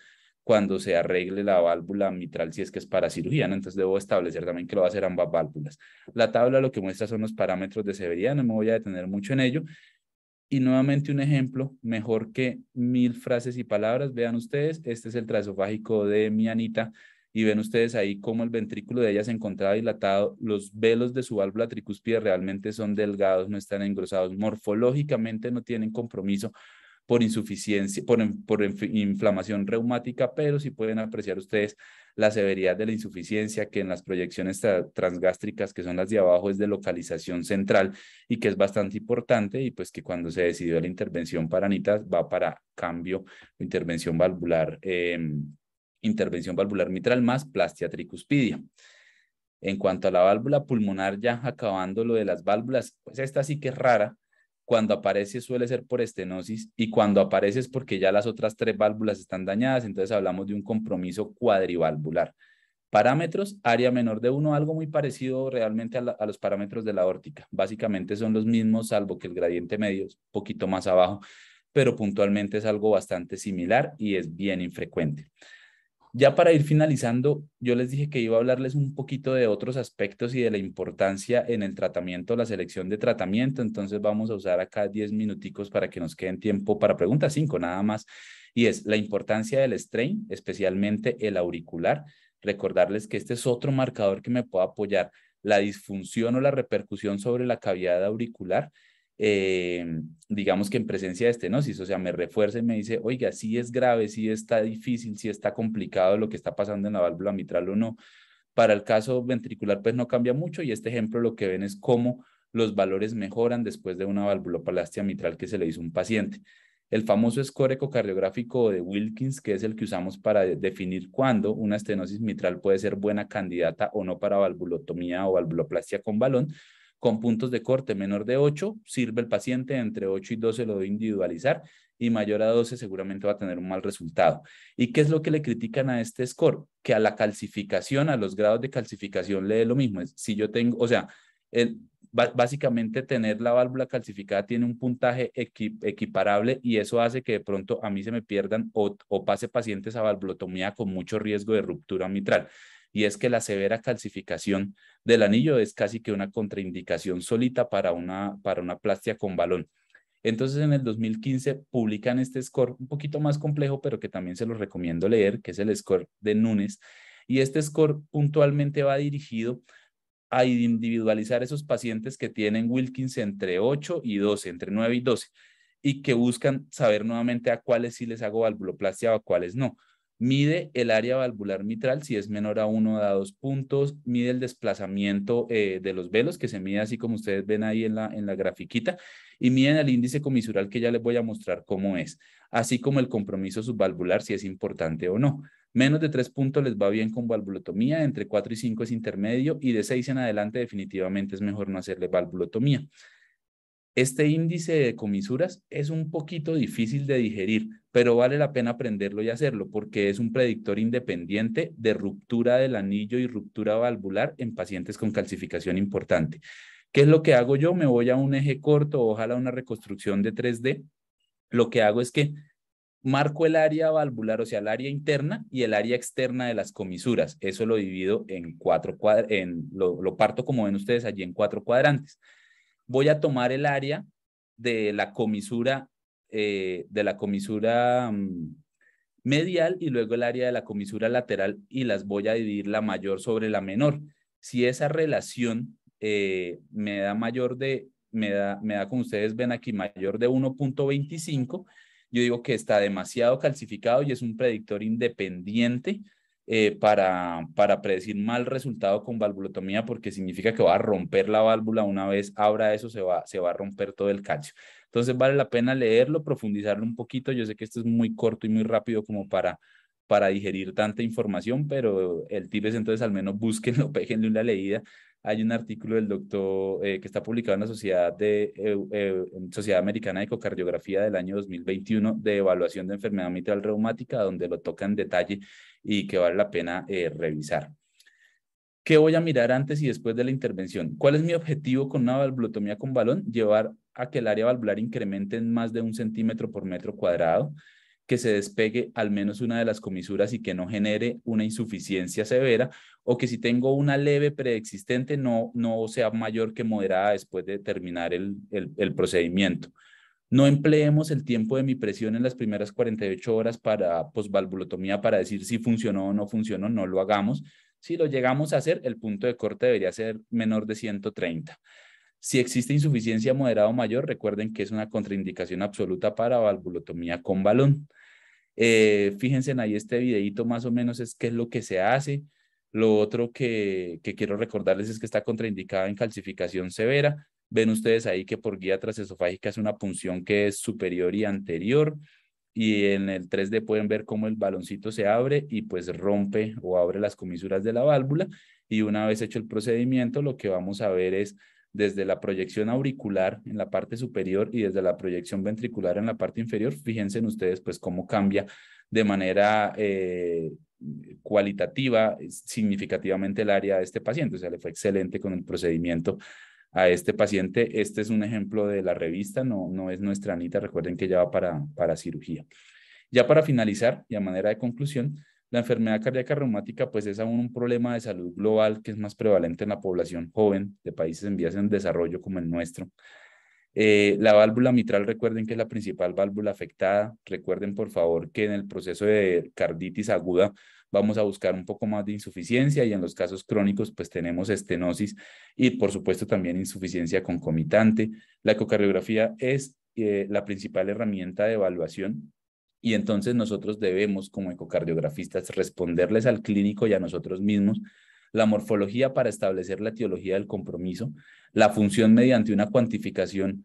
cuando se arregle la válvula mitral, si es que es para cirugía, ¿no? Entonces debo establecer también que lo va a hacer ambas válvulas. La tabla lo que muestra son los parámetros de severidad, no me voy a detener mucho en ello. Y nuevamente un ejemplo, mejor que 1000 frases y palabras, vean ustedes, este es el transesofágico de mi Anita, y ven ustedes ahí cómo el ventrículo de ella se encontraba dilatado, los velos de su válvula tricúspide realmente son delgados, no están engrosados, morfológicamente no tienen compromiso por insuficiencia, por inflamación reumática, pero sí pueden apreciar ustedes la severidad de la insuficiencia, que en las proyecciones transgástricas, que son las de abajo, es de localización central y que es bastante importante, y pues que cuando se decidió la intervención para Anita va para cambio, intervención valvular mitral más plastia tricuspidia. En cuanto a la válvula pulmonar, ya acabando lo de las válvulas, pues esta sí que es rara. Cuando aparece suele ser por estenosis, y cuando aparece es porque ya las otras 3 válvulas están dañadas, entonces hablamos de un compromiso cuadrivalvular. Parámetros, área menor de 1, algo muy parecido realmente a los parámetros de la aórtica. Básicamente son los mismos, salvo que el gradiente medio es un poquito más abajo, pero puntualmente es algo bastante similar y es bien infrecuente. Ya para ir finalizando, yo les dije que iba a hablarles un poquito de otros aspectos y de la importancia en el tratamiento, la selección de tratamiento. Entonces vamos a usar acá 10 minuticos para que nos queden tiempo para preguntas, 5 nada más. Y es la importancia del strain, especialmente el auricular. Recordarles que este es otro marcador que me puede apoyar la disfunción o la repercusión sobre la cavidad auricular. Digamos que en presencia de estenosis, o sea, me refuerza y me dice, oiga, sí es grave, sí está difícil, sí está complicado lo que está pasando en la válvula mitral o no. Para el caso ventricular, pues no cambia mucho, y este ejemplo lo que ven es cómo los valores mejoran después de una valvuloplastia mitral que se le hizo a un paciente. El famoso score ecocardiográfico de Wilkins, que es el que usamos para definir cuándo una estenosis mitral puede ser buena candidata o no para valvulotomía o valvuloplastia con balón, con puntos de corte menor de 8, sirve el paciente, entre 8 y 12 lo debe individualizar, y mayor a 12 seguramente va a tener un mal resultado. ¿Y qué es lo que le critican a este score? Que a la calcificación, a los grados de calcificación le dé lo mismo. Si yo tengo, o sea, básicamente tener la válvula calcificada tiene un puntaje equiparable, y eso hace que de pronto a mí se me pierdan o pase pacientes a valvulotomía con mucho riesgo de ruptura mitral. Y es que la severa calcificación del anillo es casi que una contraindicación solita para una plastia con balón. Entonces en el 2015 publican este score un poquito más complejo, pero que también se los recomiendo leer, que es el score de Nunes. Y este score puntualmente va dirigido a individualizar esos pacientes que tienen Wilkins entre 8 y 12, entre 9 y 12, y que buscan saber nuevamente a cuáles sí les hago valvuloplastia o a cuáles no. Mide el área valvular mitral si es menor a 1 o a 2 puntos, mide el desplazamiento de los velos, que se mide así como ustedes ven ahí en la grafiquita, y miden el índice comisural, que ya les voy a mostrar cómo es, así como el compromiso subvalvular, si es importante o no. Menos de 3 puntos les va bien con valvulotomía, entre 4 y 5 es intermedio, y de 6 en adelante definitivamente es mejor no hacerle valvulotomía. Este índice de comisuras es un poquito difícil de digerir, pero vale la pena aprenderlo y hacerlo porque es un predictor independiente de ruptura del anillo y ruptura valvular en pacientes con calcificación importante. ¿Qué es lo que hago yo? Me voy a un eje corto, ojalá una reconstrucción de 3D. Lo que hago es que marco el área valvular, o sea, el área interna y el área externa de las comisuras. Eso lo divido en lo parto como ven ustedes allí en 4 cuadrantes. Voy a tomar el área de la comisura, medial y luego el área de la comisura lateral y las voy a dividir la mayor sobre la menor. Si esa relación me da, como ustedes ven aquí, mayor de 1.25, yo digo que está demasiado calcificado y es un predictor independiente para predecir mal resultado con valvulotomía, porque significa que va a romper la válvula. Una vez abra eso, se va a romper todo el calcio. Entonces vale la pena leerlo, profundizarlo un poquito. Yo sé que esto es muy corto y muy rápido como para digerir tanta información, pero el tip es entonces al menos búsquenlo, péguenle una leída. Hay un artículo del doctor que está publicado en la Sociedad Americana de Ecocardiografía del año 2021 de evaluación de enfermedad mitral reumática, donde lo toca en detalle y que vale la pena revisar. ¿Qué voy a mirar antes y después de la intervención? ¿Cuál es mi objetivo con una valvulotomía con balón? Llevar a que el área valvular incremente en más de 1 centímetro por metro cuadrado, que se despegue al menos una de las comisuras y que no genere una insuficiencia severa, o que si tengo una leve preexistente no sea mayor que moderada después de terminar el procedimiento. No empleemos el tiempo de mi presión en las primeras 48 horas para posvalvulotomía para decir si funcionó o no funcionó, no lo hagamos. Si lo llegamos a hacer, el punto de corte debería ser menor de 130. Si existe insuficiencia moderada o mayor, recuerden que es una contraindicación absoluta para valvulotomía con balón. Fíjense en ahí este videito más o menos es qué es lo que se hace. Lo otro que quiero recordarles es que está contraindicada en calcificación severa. Ven ustedes ahí que por guía transesofágica es una punción que es superior y anterior. Y en el 3D pueden ver cómo el baloncito se abre y pues rompe o abre las comisuras de la válvula. Y una vez hecho el procedimiento, lo que vamos a ver es desde la proyección auricular en la parte superior y desde la proyección ventricular en la parte inferior. Fíjense en ustedes pues cómo cambia de manera cualitativa, significativamente el área de este paciente. O sea, le fue excelente con el procedimiento a este paciente. Este es un ejemplo de la revista, no es nuestra Anita, recuerden que ya va para cirugía. Ya para finalizar y a manera de conclusión, la enfermedad cardíaca reumática pues es aún un problema de salud global que es más prevalente en la población joven de países en vías en desarrollo como el nuestro. La válvula mitral, recuerden que es la principal válvula afectada. Recuerden por favor que en el proceso de carditis aguda vamos a buscar un poco más de insuficiencia y en los casos crónicos pues tenemos estenosis y por supuesto también insuficiencia concomitante. La ecocardiografía es la principal herramienta de evaluación y entonces nosotros debemos como ecocardiografistas responderles al clínico y a nosotros mismos la morfología para establecer la etiología del compromiso, la función mediante una cuantificación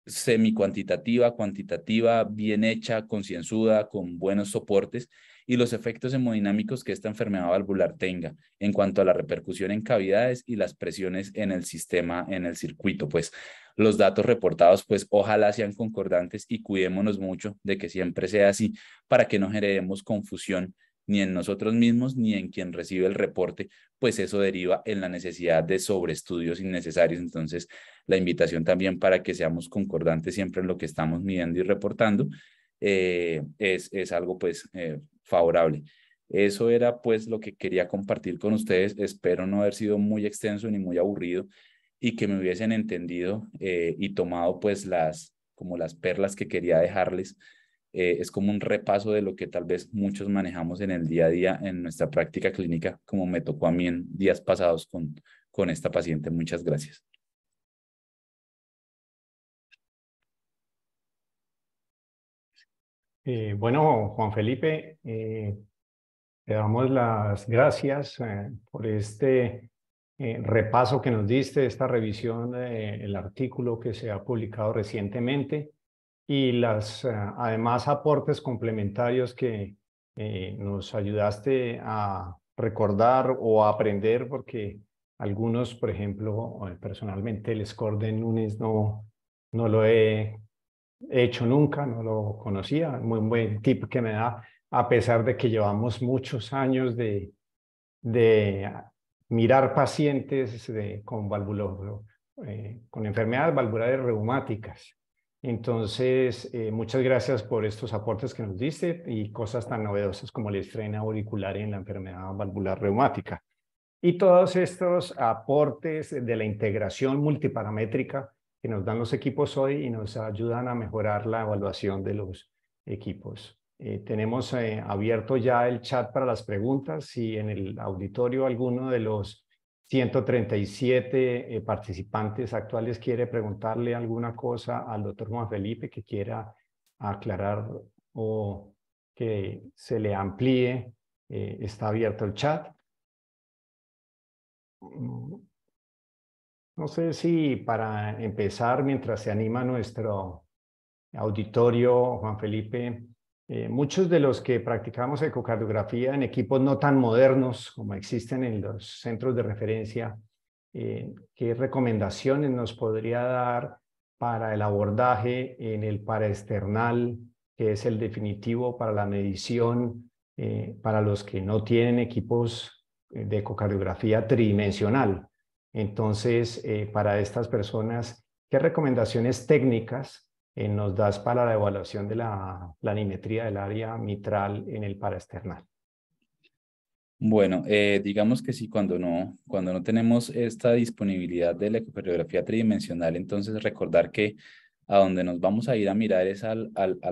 semi-cuantitativa, cuantitativa, bien hecha, concienzuda, con buenos soportes, y los efectos hemodinámicos que esta enfermedad valvular tenga en cuanto a la repercusión en cavidades y las presiones en el sistema, en el circuito. Pues los datos reportados, pues ojalá sean concordantes y cuidémonos mucho de que siempre sea así para que no generemos confusión ni en nosotros mismos ni en quien recibe el reporte, pues eso deriva en la necesidad de sobreestudios innecesarios. Entonces, la invitación también para que seamos concordantes siempre en lo que estamos midiendo y reportando es algo pues favorable. Eso era pues lo que quería compartir con ustedes. Espero no haber sido muy extenso ni muy aburrido y que me hubiesen entendido y tomado pues como las perlas que quería dejarles. Es como un repaso de lo que tal vez muchos manejamos en el día a día en nuestra práctica clínica, como me tocó a mí en días pasados con esta paciente. Muchas gracias. Bueno, Juan Felipe, te damos las gracias por este repaso que nos diste, esta revisión del artículo que se ha publicado recientemente y las además aportes complementarios que nos ayudaste a recordar o a aprender, porque algunos, por ejemplo, personalmente el score de Núñez no lo he hecho nunca, no lo conocía. Muy buen tip que me da, a pesar de que llevamos muchos años de mirar pacientes con enfermedades valvulares reumáticas. Entonces, muchas gracias por estos aportes que nos diste y cosas tan novedosas como la estrena auricular en la enfermedad valvular reumática. Y todos estos aportes de la integración multiparamétrica que nos dan los equipos hoy y nos ayudan a mejorar la evaluación de los equipos. Tenemos abierto ya el chat para las preguntas. Si en el auditorio alguno de los 137 participantes actuales quiere preguntarle alguna cosa al doctor Juan Felipe que quiera aclarar o que se le amplíe, está abierto el chat. No sé si para empezar, mientras se anima nuestro auditorio, Juan Felipe, muchos de los que practicamos ecocardiografía en equipos no tan modernos como existen en los centros de referencia, ¿qué recomendaciones nos podría dar para el abordaje en el paraesternal, que es el definitivo para la medición para los que no tienen equipos de ecocardiografía tridimensional? Entonces, para estas personas, ¿qué recomendaciones técnicas nos das para la evaluación de la planimetría del área mitral en el paraesternal? Bueno, digamos que sí, cuando no tenemos esta disponibilidad de la ecocardiografía tridimensional, entonces recordar que a donde nos vamos a ir a mirar es a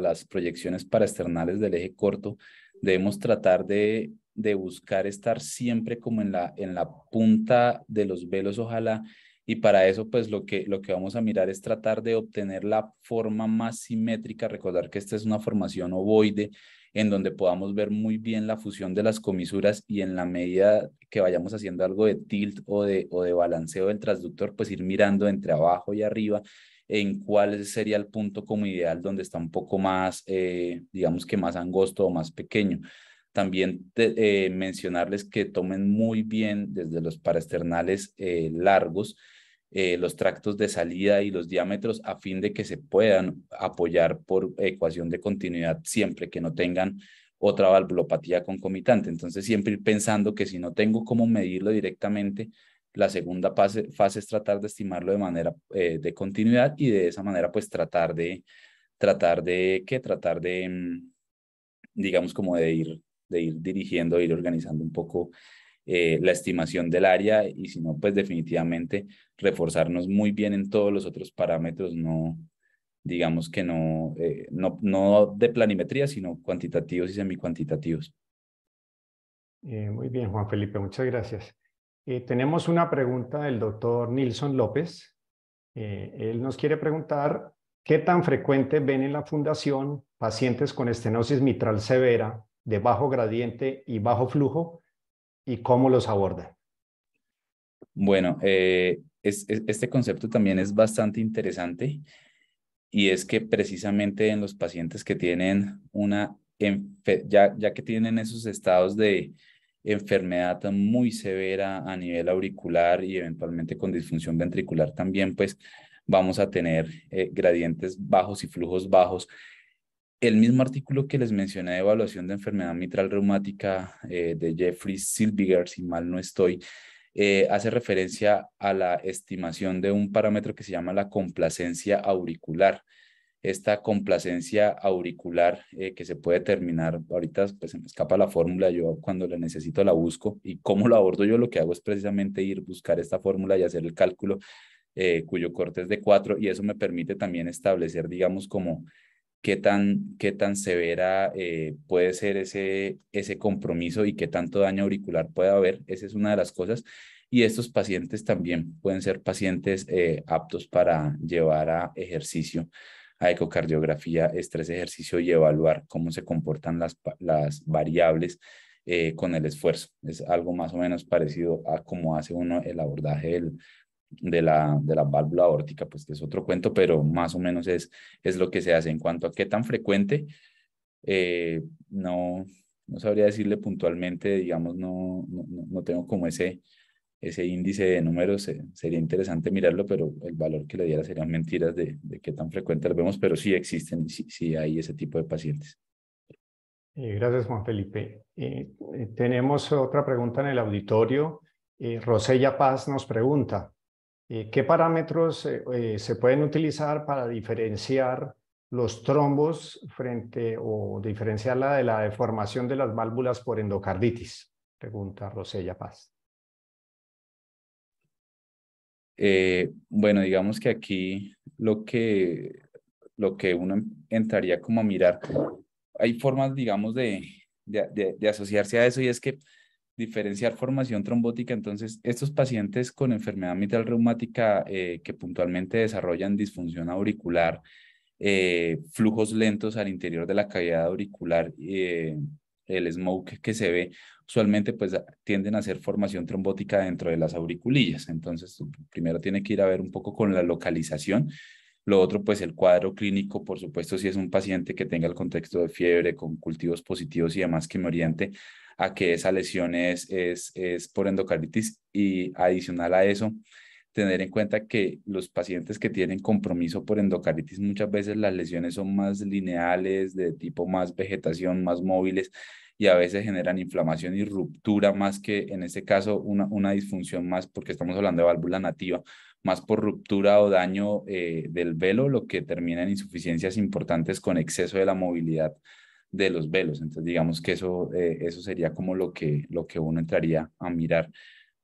las proyecciones paraesternales del eje corto. Debemos tratar de buscar estar siempre como en la punta de los velos, ojalá, y para eso pues lo que vamos a mirar es tratar de obtener la forma más simétrica. Recordar que esta es una formación ovoide en donde podamos ver muy bien la fusión de las comisuras, y en la medida que vayamos haciendo algo de tilt o de balanceo del transductor, pues ir mirando entre abajo y arriba en cuál sería el punto como ideal donde está un poco más, digamos que más angosto o más pequeño. También mencionarles que tomen muy bien desde los paraesternales largos los tractos de salida y los diámetros, a fin de que se puedan apoyar por ecuación de continuidad siempre que no tengan otra valvulopatía concomitante. Entonces, siempre ir pensando que si no tengo cómo medirlo directamente, la segunda fase es tratar de estimarlo de manera de continuidad, y de esa manera pues tratar de digamos como de ir dirigiendo, de ir organizando un poco la estimación del área, y si no, pues definitivamente reforzarnos muy bien en todos los otros parámetros, digamos que no de planimetría, sino cuantitativos y semicuantitativos. Muy bien, Juan Felipe, muchas gracias. Tenemos una pregunta del doctor Nilson López. Él nos quiere preguntar, ¿qué tan frecuente ven en la fundación pacientes con estenosis mitral severa de bajo gradiente y bajo flujo, y cómo los abordan? Bueno, este concepto también es bastante interesante, y es que precisamente en los pacientes que tienen ya que tienen esos estados de enfermedad muy severa a nivel auricular y eventualmente con disfunción ventricular también, pues vamos a tener gradientes bajos y flujos bajos. El mismo artículo que les mencioné de evaluación de enfermedad mitral reumática de Jeffrey Silviger, si mal no estoy, hace referencia a la estimación de un parámetro que se llama la complacencia auricular. Esta complacencia auricular que se puede determinar, ahorita pues se me escapa la fórmula, yo cuando la necesito la busco, y cómo lo abordo yo, lo que hago es precisamente ir a buscar esta fórmula y hacer el cálculo cuyo corte es de 4, y eso me permite también establecer, digamos, como qué tan severa puede ser ese compromiso y qué tanto daño auricular puede haber. Esa es una de las cosas. Y estos pacientes también pueden ser pacientes aptos para llevar a ejercicio, a ecocardiografía, estrés, ejercicio y evaluar cómo se comportan las variables con el esfuerzo. Es algo más o menos parecido a cómo hace uno el abordaje de la válvula aórtica, pues que es otro cuento, pero más o menos es lo que se hace. En cuanto a qué tan frecuente, no sabría decirle puntualmente, digamos, no tengo como ese índice de números, sería interesante mirarlo, pero el valor que le diera serían mentiras de qué tan frecuente lo vemos, pero sí existen, sí hay ese tipo de pacientes. Gracias, Juan Felipe. Tenemos otra pregunta en el auditorio. Rosella Paz nos pregunta, ¿qué parámetros se pueden utilizar para diferenciar los trombos o diferenciarla de la deformación de las válvulas por endocarditis? Pregunta Rosella Paz. Bueno, digamos que aquí lo que uno entraría como a mirar, hay formas, digamos, de asociarse a eso, y es que diferenciar formación trombótica. Entonces, estos pacientes con enfermedad mitral reumática que puntualmente desarrollan disfunción auricular, flujos lentos al interior de la cavidad auricular, el smoke que se ve, usualmente pues tienden a hacer formación trombótica dentro de las auriculillas. Entonces, primero tiene que ir a ver un poco con la localización. Lo otro, pues el cuadro clínico, por supuesto, si es un paciente que tenga el contexto de fiebre, con cultivos positivos y demás, que me oriente a que esa lesión es por endocarditis. Y adicional a eso, tener en cuenta que los pacientes que tienen compromiso por endocarditis, muchas veces las lesiones son más lineales, de tipo más vegetación, más móviles, y a veces generan inflamación y ruptura, más que en este caso una disfunción más, porque estamos hablando de válvula nativa, más por ruptura o daño del velo, lo que termina en insuficiencias importantes con exceso de la movilidad de los velos. Entonces, digamos que eso sería como lo que uno entraría a mirar.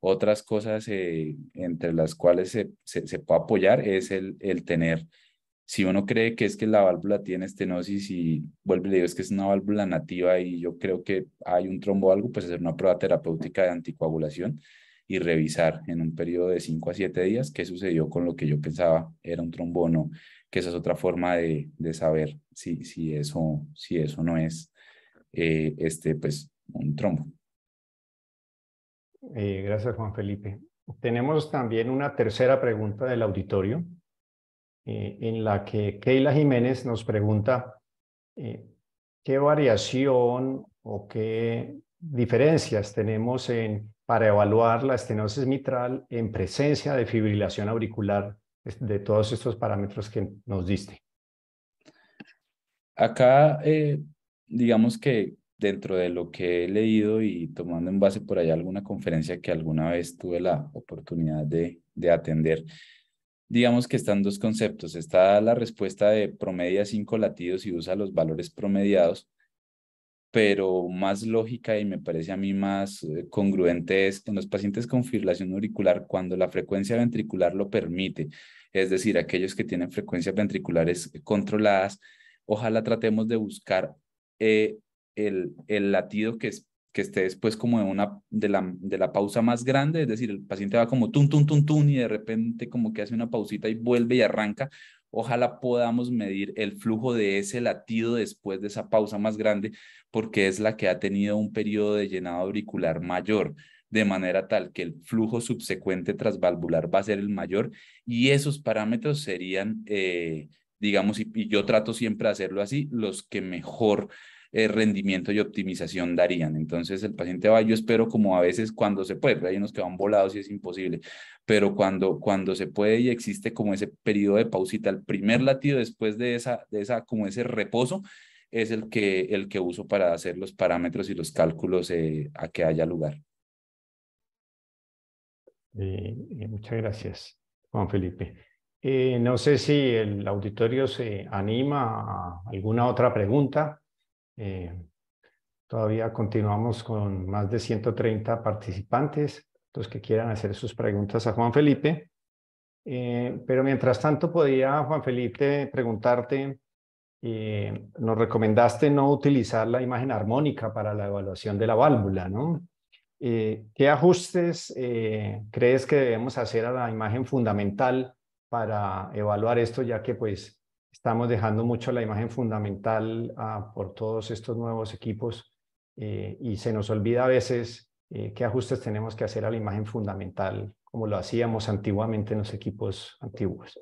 Otras cosas entre las cuales se puede apoyar es el tener, si uno cree que es que la válvula tiene estenosis y vuelve y le digo es que es una válvula nativa y yo creo que hay un trombo o algo, pues hacer una prueba terapéutica de anticoagulación y revisar en un periodo de 5 a 7 días qué sucedió con lo que yo pensaba era un trombo o no, que esa es otra forma de saber si eso no es pues un trombo. Gracias, Juan Felipe. Tenemos también una tercera pregunta del auditorio, en la que Keila Jiménez nos pregunta qué variación o qué diferencias tenemos para evaluar la estenosis mitral en presencia de fibrilación auricular de todos estos parámetros que nos diste. Acá, digamos que dentro de lo que he leído y tomando en base por allá alguna conferencia que alguna vez tuve la oportunidad de atender, digamos que están dos conceptos. Está la respuesta de promedia 5 latidos y usa los valores promediados, pero más lógica y me parece a mí más congruente es en los pacientes con fibrilación auricular cuando la frecuencia ventricular lo permite, es decir, aquellos que tienen frecuencias ventriculares controladas. Ojalá tratemos de buscar el latido que esté después como de la pausa más grande, es decir, el paciente va como tun, tun, tun, tun y de repente como que hace una pausita y vuelve y arranca. Ojalá podamos medir el flujo de ese latido después de esa pausa más grande, porque es la que ha tenido un periodo de llenado auricular mayor, de manera tal que el flujo subsecuente transvalvular va a ser el mayor, y esos parámetros serían, digamos, y yo trato siempre de hacerlo así, los que mejor rendimiento y optimización darían. Entonces el paciente va, yo espero como a veces cuando se puede, hay unos que van volados y es imposible, pero cuando se puede y existe como ese periodo de pausita, el primer latido después de esa como ese reposo, es el que uso para hacer los parámetros y los cálculos a que haya lugar. Muchas gracias, Juan Felipe. No sé si el auditorio se anima a alguna otra pregunta. Todavía continuamos con más de 130 participantes, los que quieran hacer sus preguntas a Juan Felipe. Pero mientras tanto, podría, Juan Felipe, preguntarte, nos recomendaste no utilizar la imagen armónica para la evaluación de la válvula, ¿no? ¿qué ajustes crees que debemos hacer a la imagen fundamental para evaluar esto, ya que pues estamos dejando mucho la imagen fundamental por todos estos nuevos equipos y se nos olvida a veces qué ajustes tenemos que hacer a la imagen fundamental, como lo hacíamos antiguamente en los equipos antiguos?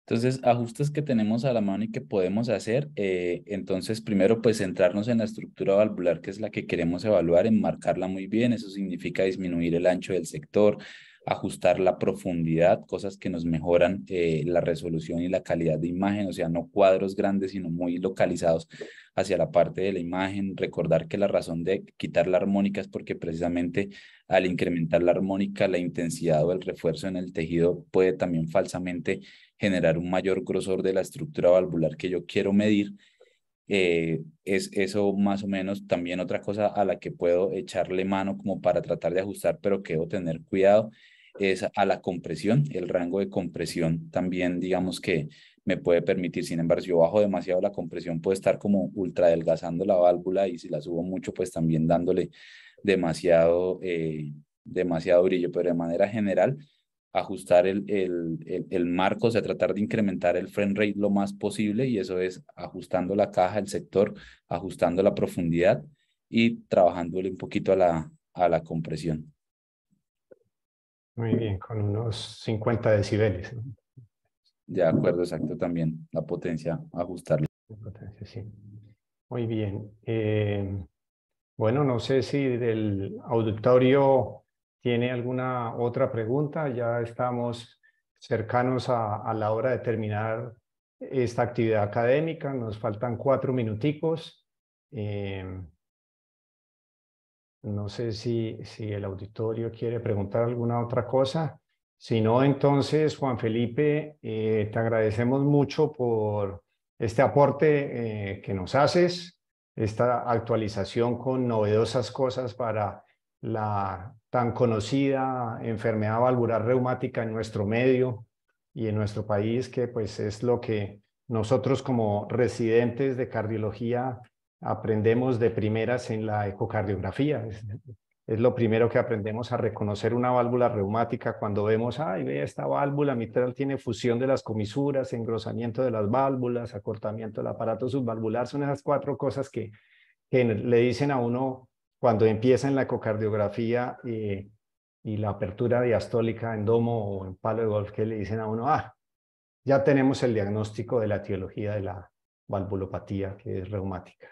Entonces, ajustes que tenemos a la mano y que podemos hacer, entonces primero pues centrarnos en la estructura valvular, que es la que queremos evaluar, enmarcarla muy bien. Eso significa disminuir el ancho del sector, ajustar la profundidad, cosas que nos mejoran la resolución y la calidad de imagen, o sea, no cuadros grandes, sino muy localizados hacia la parte de la imagen. Recordar que la razón de quitar la armónica es porque precisamente al incrementar la armónica, la intensidad o el refuerzo en el tejido puede también falsamente generar un mayor grosor de la estructura valvular que yo quiero medir. Es eso más o menos. También otra cosa a la que puedo echarle mano como para tratar de ajustar, pero que debo tener cuidado, es a la compresión. El rango de compresión también, digamos que me puede permitir. Sin embargo, si yo bajo demasiado la compresión, puede estar como ultra adelgazando la válvula, y si la subo mucho, pues también dándole demasiado brillo. Pero de manera general, ajustar el marco, o sea, tratar de incrementar el frame rate lo más posible, y eso es ajustando la caja, el sector, ajustando la profundidad y trabajándole un poquito a la compresión. Muy bien, con unos 50 decibeles, ¿no? De acuerdo, exacto, también la potencia, ajustarla. Sí. Muy bien. Bueno, no sé si del auditorio tiene alguna otra pregunta. Ya estamos cercanos a la hora de terminar esta actividad académica. Nos faltan 4 minuticos. No sé si el auditorio quiere preguntar alguna otra cosa. Si no, entonces, Juan Felipe, te agradecemos mucho por este aporte que nos haces, esta actualización con novedosas cosas para la tan conocida enfermedad valvular reumática en nuestro medio y en nuestro país, que pues es lo que nosotros como residentes de cardiología aprendemos de primeras en la ecocardiografía. Es lo primero que aprendemos a reconocer una válvula reumática cuando vemos, ay, ve esta válvula mitral tiene fusión de las comisuras, engrosamiento de las válvulas, acortamiento del aparato subvalvular. Son esas 4 cosas que le dicen a uno cuando empieza en la ecocardiografía y la apertura diastólica en domo o en palo de golf, que le dicen a uno, ya tenemos el diagnóstico de la etiología de la valvulopatía, que es reumática.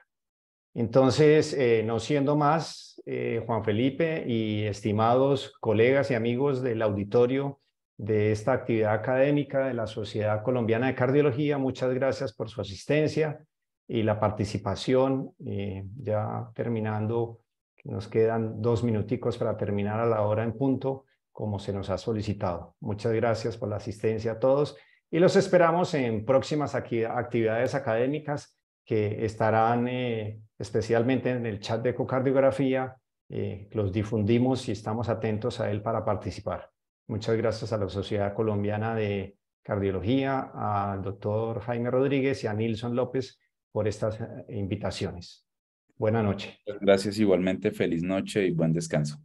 Entonces, no siendo más, Juan Felipe y estimados colegas y amigos del auditorio de esta actividad académica de la Sociedad Colombiana de Cardiología, muchas gracias por su asistencia y la participación. Ya terminando, nos quedan 2 minuticos para terminar a la hora en punto, como se nos ha solicitado. Muchas gracias por la asistencia a todos y los esperamos en próximas actividades académicas que estarán especialmente en el chat de ecocardiografía. Los difundimos y estamos atentos a él para participar. Muchas gracias a la Sociedad Colombiana de Cardiología, al doctor Jaime Rodríguez y a Nilson López por estas invitaciones. Buenas noches. Gracias igualmente, feliz noche y buen descanso.